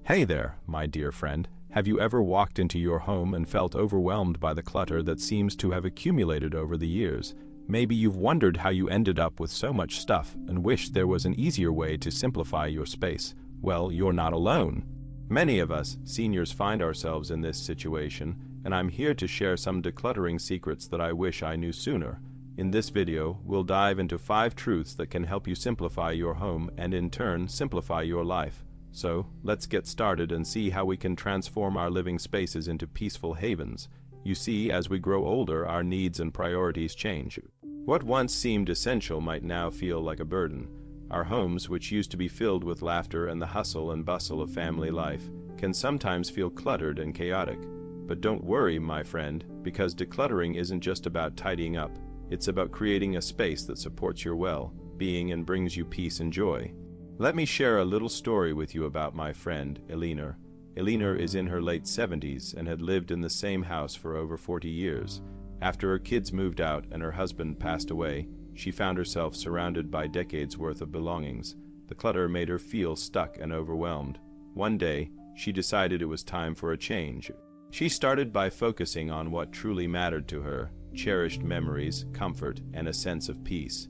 Hey there, my dear friend. Have you ever walked into your home and felt overwhelmed by the clutter that seems to have accumulated over the years? Maybe you've wondered how you ended up with so much stuff and wished there was an easier way to simplify your space. Well, you're not alone. Many of us seniors find ourselves in this situation, and I'm here to share some decluttering secrets that I wish I knew sooner. In this video, we'll dive into 5 truths that can help you simplify your home and in turn simplify your life. So, let's get started and see how we can transform our living spaces into peaceful havens. You see, as we grow older, our needs and priorities change. What once seemed essential might now feel like a burden. Our homes, which used to be filled with laughter and the hustle and bustle of family life, can sometimes feel cluttered and chaotic. But don't worry, my friend, because decluttering isn't just about tidying up. It's about creating a space that supports your well-being and brings you peace and joy. Let me share a little story with you about my friend, Eleanor. Eleanor is in her late 70s and had lived in the same house for over 40 years. After her kids moved out and her husband passed away, she found herself surrounded by decades worth of belongings. The clutter made her feel stuck and overwhelmed. One day, she decided it was time for a change. She started by focusing on what truly mattered to her: cherished memories, comfort, and a sense of peace.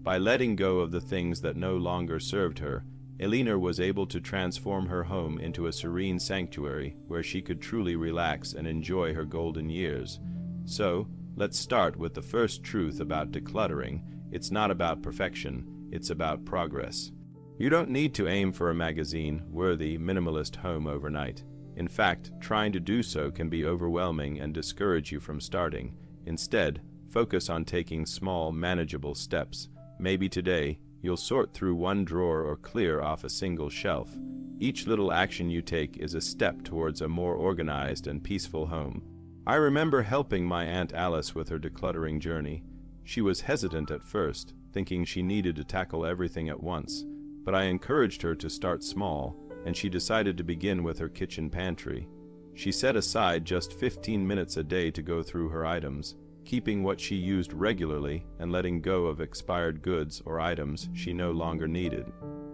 By letting go of the things that no longer served her, Eleanor was able to transform her home into a serene sanctuary where she could truly relax and enjoy her golden years. So, let's start with the first truth about decluttering. It's not about perfection, it's about progress. You don't need to aim for a magazine-worthy minimalist home overnight. In fact, trying to do so can be overwhelming and discourage you from starting. Instead, focus on taking small, manageable steps. Maybe today, you'll sort through one drawer or clear off a single shelf. Each little action you take is a step towards a more organized and peaceful home. I remember helping my Aunt Alice with her decluttering journey. She was hesitant at first, thinking she needed to tackle everything at once. But I encouraged her to start small, and she decided to begin with her kitchen pantry. She set aside just 15 minutes a day to go through her items, keeping what she used regularly and letting go of expired goods or items she no longer needed.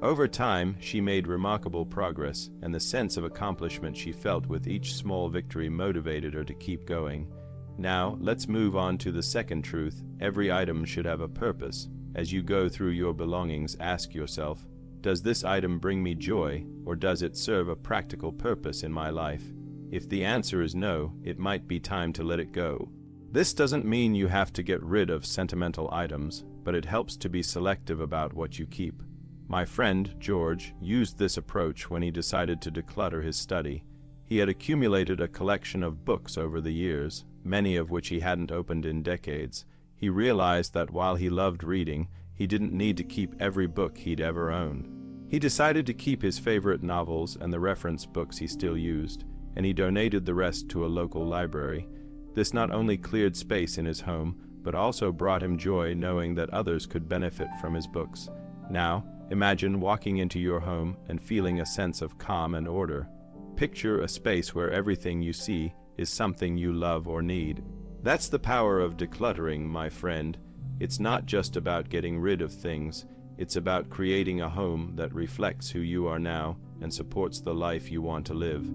Over time, she made remarkable progress, and the sense of accomplishment she felt with each small victory motivated her to keep going. Now, let's move on to the second truth. Every item should have a purpose. As you go through your belongings, ask yourself, does this item bring me joy, or does it serve a practical purpose in my life? If the answer is no, it might be time to let it go. This doesn't mean you have to get rid of sentimental items, but it helps to be selective about what you keep. My friend, George, used this approach when he decided to declutter his study. He had accumulated a collection of books over the years, many of which he hadn't opened in decades. He realized that while he loved reading, he didn't need to keep every book he'd ever owned. He decided to keep his favorite novels and the reference books he still used, and he donated the rest to a local library. This not only cleared space in his home, but also brought him joy knowing that others could benefit from his books. Now, imagine walking into your home and feeling a sense of calm and order. Picture a space where everything you see is something you love or need. That's the power of decluttering, my friend. It's not just about getting rid of things, it's about creating a home that reflects who you are now and supports the life you want to live.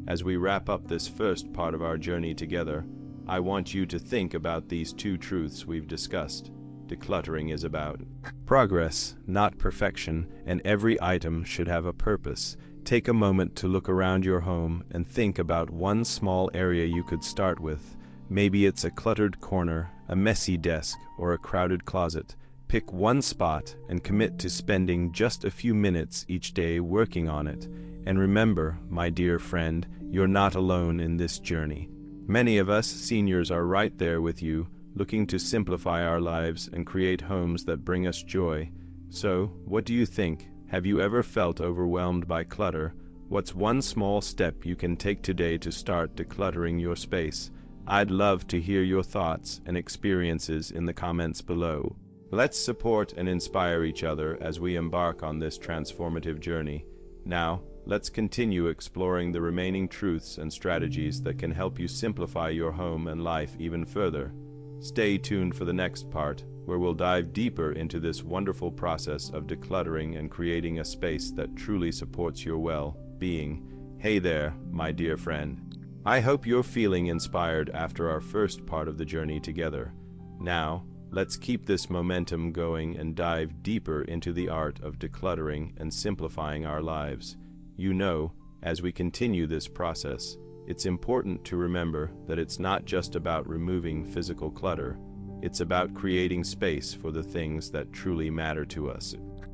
As we wrap up this first part of our journey together, I want you to think about these 2 truths we've discussed. Decluttering is about progress, not perfection, and every item should have a purpose. Take a moment to look around your home and think about one small area you could start with. Maybe it's a cluttered corner, a messy desk, or a crowded closet. Pick one spot and commit to spending just a few minutes each day working on it. And remember, my dear friend, you're not alone in this journey. Many of us seniors are right there with you, looking to simplify our lives and create homes that bring us joy. So, what do you think? Have you ever felt overwhelmed by clutter? What's one small step you can take today to start decluttering your space? I'd love to hear your thoughts and experiences in the comments below. Let's support and inspire each other as we embark on this transformative journey. Now, let's continue exploring the remaining truths and strategies that can help you simplify your home and life even further. Stay tuned for the next part, where we'll dive deeper into this wonderful process of decluttering and creating a space that truly supports your well-being. Hey there, my dear friend. I hope you're feeling inspired after our first part of the journey together. Now, let's keep this momentum going and dive deeper into the art of decluttering and simplifying our lives. You know, as we continue this process, it's important to remember that it's not just about removing physical clutter. It's about creating space for the things that truly matter to us.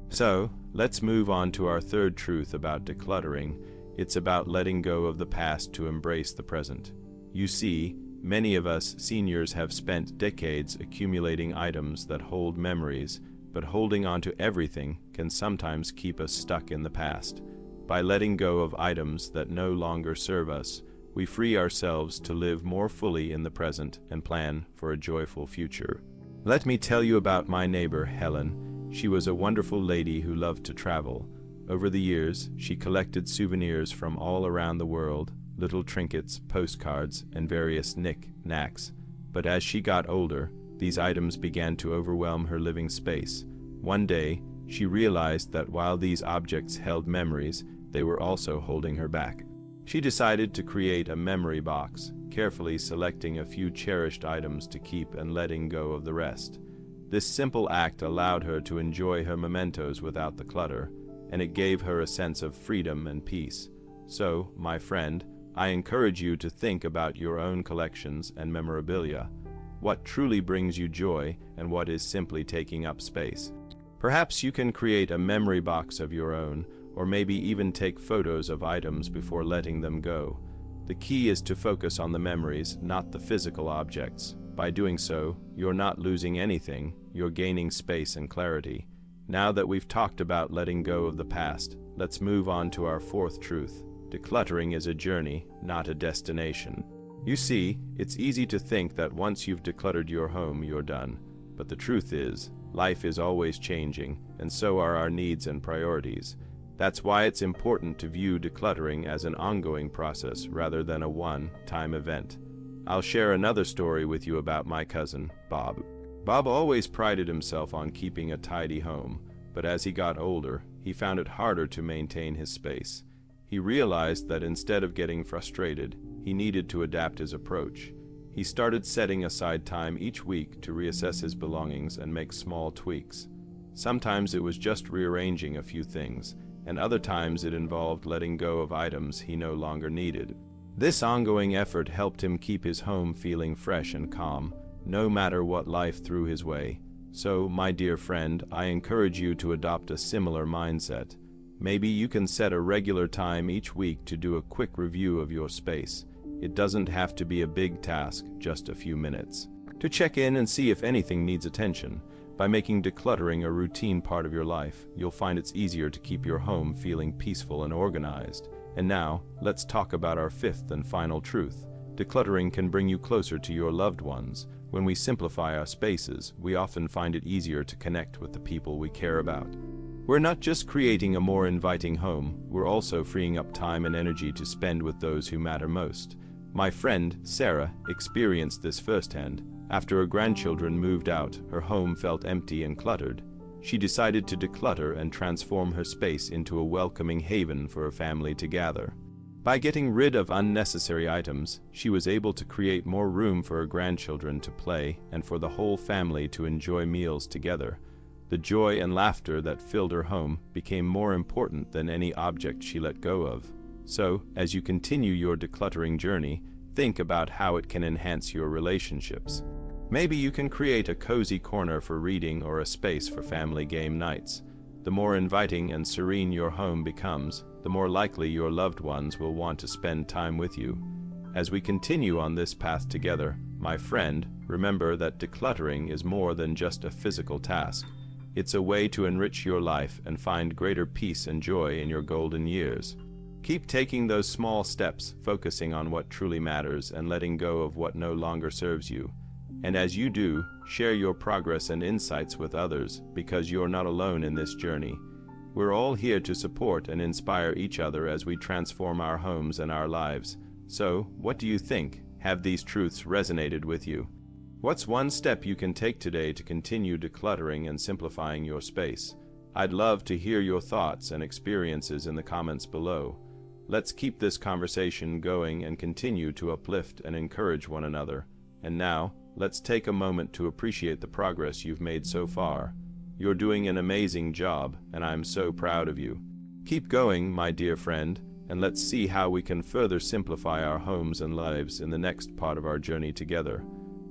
So, let's move on to our third truth about decluttering. It's about letting go of the past to embrace the present. You see, many of us seniors have spent decades accumulating items that hold memories, but holding on to everything can sometimes keep us stuck in the past. By letting go of items that no longer serve us, we free ourselves to live more fully in the present and plan for a joyful future. Let me tell you about my neighbor, Helen. She was a wonderful lady who loved to travel. Over the years, she collected souvenirs from all around the world, little trinkets, postcards, and various knick-knacks. But as she got older, these items began to overwhelm her living space. One day, she realized that while these objects held memories, they were also holding her back. She decided to create a memory box, carefully selecting a few cherished items to keep and letting go of the rest. This simple act allowed her to enjoy her mementos without the clutter, and it gave her a sense of freedom and peace. So, my friend, I encourage you to think about your own collections and memorabilia. What truly brings you joy and what is simply taking up space? Perhaps you can create a memory box of your own, or maybe even take photos of items before letting them go. The key is to focus on the memories, not the physical objects. By doing so, you're not losing anything, you're gaining space and clarity. Now that we've talked about letting go of the past, let's move on to our fourth truth. Decluttering is a journey, not a destination. You see, it's easy to think that once you've decluttered your home, you're done. But the truth is, life is always changing, and so are our needs and priorities. That's why it's important to view decluttering as an ongoing process rather than a one-time event. I'll share another story with you about my cousin, Bob. Bob always prided himself on keeping a tidy home, but as he got older, he found it harder to maintain his space. He realized that instead of getting frustrated, he needed to adapt his approach. He started setting aside time each week to reassess his belongings and make small tweaks. Sometimes it was just rearranging a few things, and other times it involved letting go of items he no longer needed. This ongoing effort helped him keep his home feeling fresh and calm, no matter what life threw his way. So, my dear friend, I encourage you to adopt a similar mindset. Maybe you can set a regular time each week to do a quick review of your space. It doesn't have to be a big task, just a few minutes. To check in and see if anything needs attention. By making decluttering a routine part of your life, you'll find it's easier to keep your home feeling peaceful and organized. And now, let's talk about our fifth and final truth. Decluttering can bring you closer to your loved ones. When we simplify our spaces, we often find it easier to connect with the people we care about. We're not just creating a more inviting home, we're also freeing up time and energy to spend with those who matter most. My friend, Sarah, experienced this firsthand. After her grandchildren moved out, her home felt empty and cluttered. She decided to declutter and transform her space into a welcoming haven for her family to gather. By getting rid of unnecessary items, she was able to create more room for her grandchildren to play and for the whole family to enjoy meals together. The joy and laughter that filled her home became more important than any object she let go of. So, as you continue your decluttering journey, think about how it can enhance your relationships. Maybe you can create a cozy corner for reading or a space for family game nights. The more inviting and serene your home becomes, the more likely your loved ones will want to spend time with you. As we continue on this path together, my friend, remember that decluttering is more than just a physical task. It's a way to enrich your life and find greater peace and joy in your golden years. Keep taking those small steps, focusing on what truly matters and letting go of what no longer serves you. And as you do, share your progress and insights with others, because you're not alone in this journey. We're all here to support and inspire each other as we transform our homes and our lives. So, what do you think? Have these truths resonated with you? What's one step you can take today to continue decluttering and simplifying your space? I'd love to hear your thoughts and experiences in the comments below. Let's keep this conversation going and continue to uplift and encourage one another. And now, let's take a moment to appreciate the progress you've made so far. You're doing an amazing job, and I'm so proud of you. Keep going, my dear friend, and let's see how we can further simplify our homes and lives in the next part of our journey together.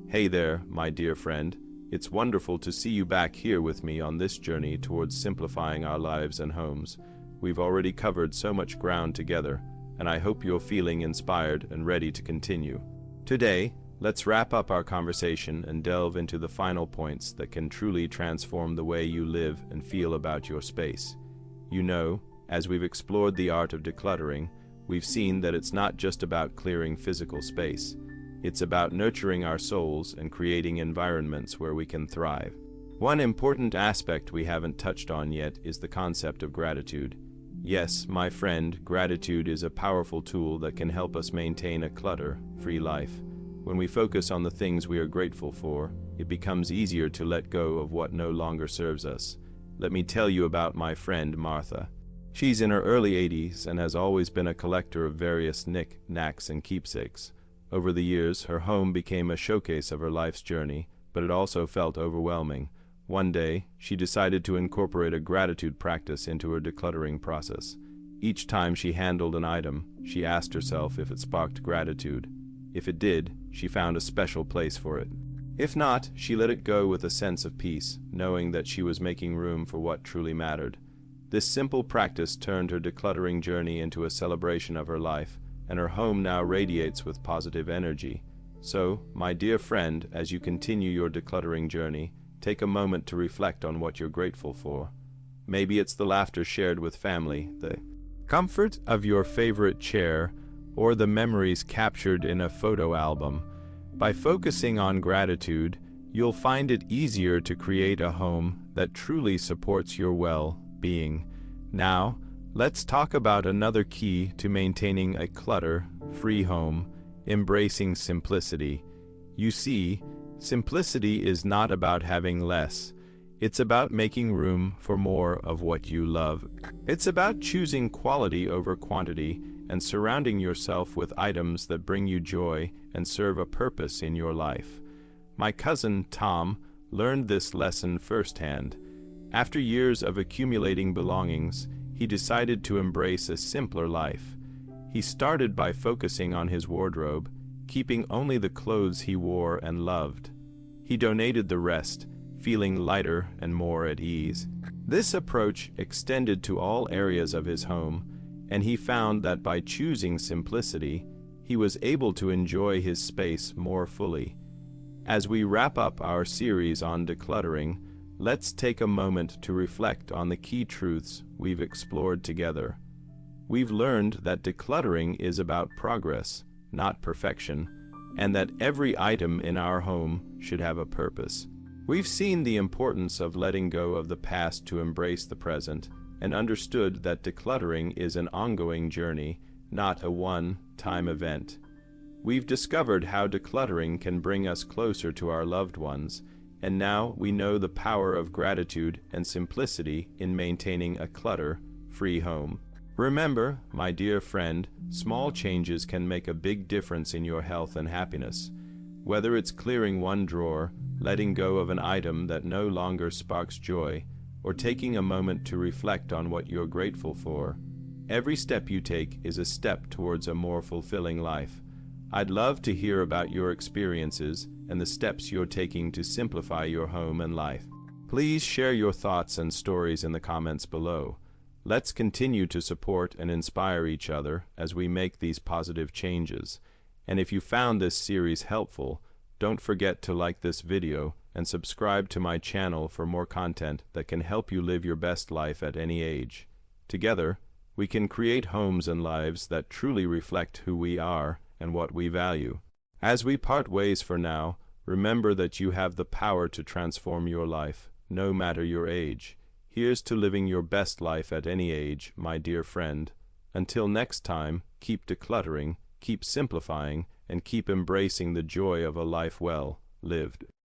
Hey there, my dear friend. It's wonderful to see you back here with me on this journey towards simplifying our lives and homes. We've already covered so much ground together, and I hope you're feeling inspired and ready to continue. Today, let's wrap up our conversation and delve into the final points that can truly transform the way you live and feel about your space. You know, as we've explored the art of decluttering, we've seen that it's not just about clearing physical space. It's about nurturing our souls and creating environments where we can thrive. One important aspect we haven't touched on yet is the concept of gratitude. Yes, my friend, gratitude is a powerful tool that can help us maintain a clutter-free life. When we focus on the things we are grateful for, it becomes easier to let go of what no longer serves us. Let me tell you about my friend Martha. She's in her early 80s and has always been a collector of various knick-knacks and keepsakes. Over the years, her home became a showcase of her life's journey, but it also felt overwhelming. One day, she decided to incorporate a gratitude practice into her decluttering process. Each time she handled an item, she asked herself if it sparked gratitude. If it did, she found a special place for it. If not, she let it go with a sense of peace, knowing that she was making room for what truly mattered. This simple practice turned her decluttering journey into a celebration of her life, and her home now radiates with positive energy. So, my dear friend, as you continue your decluttering journey, take a moment to reflect on what you're grateful for. Maybe it's the laughter shared with family, the comfort of your favorite chair, or the memories captured in a photo album. By focusing on gratitude, you'll find it easier to create a home that truly supports your well-being. Now, let's talk about another key to maintaining a clutter-free home: embracing simplicity. You see, simplicity is not about having less. It's about making room for more of what you love. It's about choosing quality over quantity and surrounding yourself with items that bring you joy and serve a purpose in your life. My cousin Tom learned this lesson firsthand. After years of accumulating belongings, he decided to embrace a simpler life. He started by focusing on his wardrobe, keeping only the clothes he wore and loved. He donated the rest, feeling lighter and more at ease. This approach extended to all areas of his home, and he found that by choosing simplicity, he was able to enjoy his space more fully. As we wrap up our series on decluttering, let's take a moment to reflect on the key truths we've explored together. We've learned that decluttering is about progress, not perfection, and that every item in our home should have a purpose. We've seen the importance of letting go of the past to embrace the present, and understood that decluttering is an ongoing journey, not a one-time event. We've discovered how decluttering can bring us closer to our loved ones, and now we know the power of gratitude and simplicity in maintaining a clutter-free home. Remember, my dear friend, small changes can make a big difference in your health and happiness. Whether it's clearing one drawer, letting go of an item that no longer sparks joy, or taking a moment to reflect on what you're grateful for, every step you take is a step towards a more fulfilling life. I'd love to hear about your experiences and the steps you're taking to simplify your home and life. Please share your thoughts and stories in the comments below. Let's continue to support and inspire each other as we make these positive changes. And if you found this series helpful, don't forget to like this video and subscribe to my channel for more content that can help you live your best life at any age. Together, we can create homes and lives that truly reflect who we are and what we value. As we part ways for now, remember that you have the power to transform your life, no matter your age. Here's to living your best life at any age, my dear friend. Until next time, keep decluttering, keep simplifying, and keep embracing the joy of a life well lived.